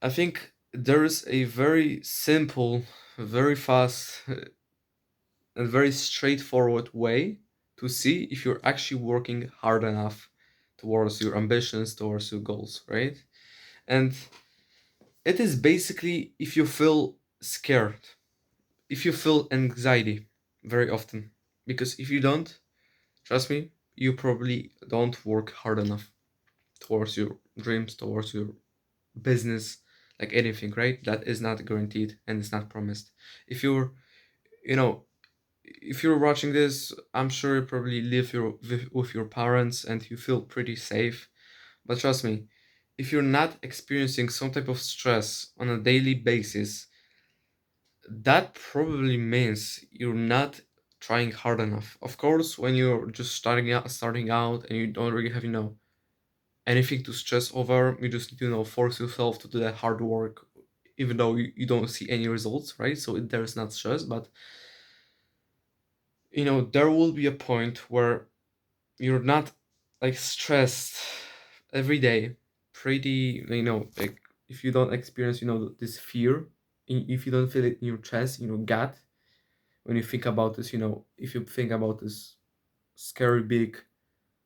I think there is a very simple, very fast, and very straightforward way to see if you're actually working hard enough towards your ambitions, towards your goals, right? And it is basically if you feel scared, if you feel anxiety very often. Because if you don't, trust me, you probably don't work hard enough towards your dreams, towards your business, like anything, right? That is not guaranteed and it's not promised. If you're, you know, if you're watching this, I'm sure you probably live with your parents and you feel pretty safe. But trust me, if you're not experiencing some type of stress on a daily basis, that probably means you're not trying hard enough. Of course, when you're just starting out and you don't really have, anything to stress over, you just need to, force yourself to do that hard work, even though you don't see any results, right? So there's not stress, but there will be a point where you're not like stressed every day, pretty, like if you don't experience, this fear, if you don't feel it in your chest, in your gut, when you think about this, if you think about this scary, big,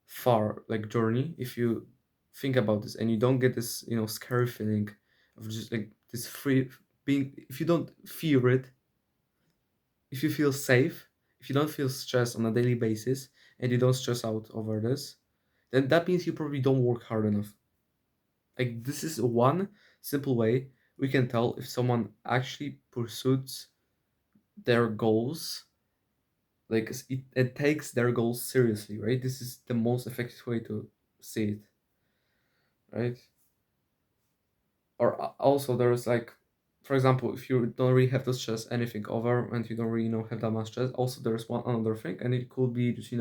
far like journey, if you think about this and you don't get this, scary feeling of just like this free being, if you don't fear it, if you feel safe, if you don't feel stressed on a daily basis and you don't stress out over this, then that means you probably don't work hard enough. Like, this is one simple way we can tell if someone actually pursues their goals, like it takes their goals seriously, right? This is the most effective way to see it, right? Or also there's like, for example, if you don't really have to stress anything over and you don't really have that much stress, also there's one another thing, and it could be just,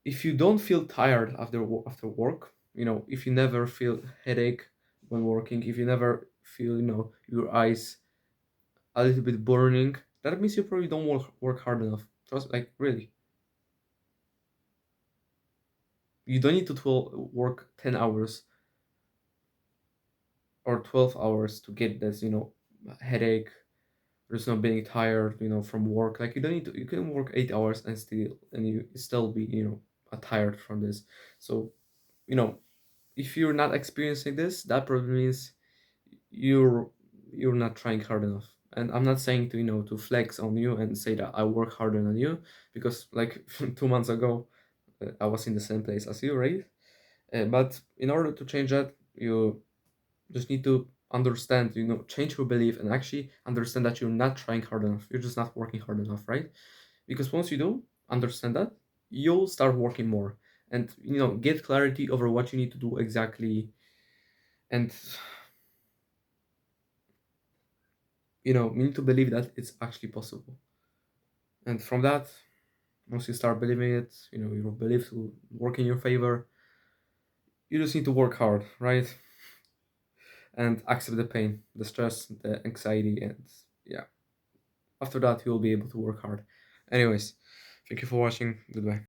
if you don't feel tired after work, if you never feel headache when working, if you never feel, your eyes a little bit burning, that means you probably don't work hard enough. Trust, like, really. You don't need to work 10 hours or 12 hours to get this, headache. There's no being tired, from work. Like, you don't need to, you can work 8 hours and you still be, tired from this. So, you know, if you're not experiencing this, that probably means you're you're not trying hard enough. And I'm not saying to, to flex on you and say that I work harder than you, because like 2 months ago, I was in the same place as you, right? But in order to change that, you just need to understand, change your belief and actually understand that you're not trying hard enough. You're just not working hard enough, right? Because once you do understand that, you'll start working more and, get clarity over what you need to do exactly. And, you need to believe that it's actually possible. And from that, once you start believing it, your beliefs will work in your favor. You just need to work hard, right? And accept the pain, the stress, the anxiety, and yeah. After that, you'll be able to work hard. Anyways, thank you for watching. Goodbye.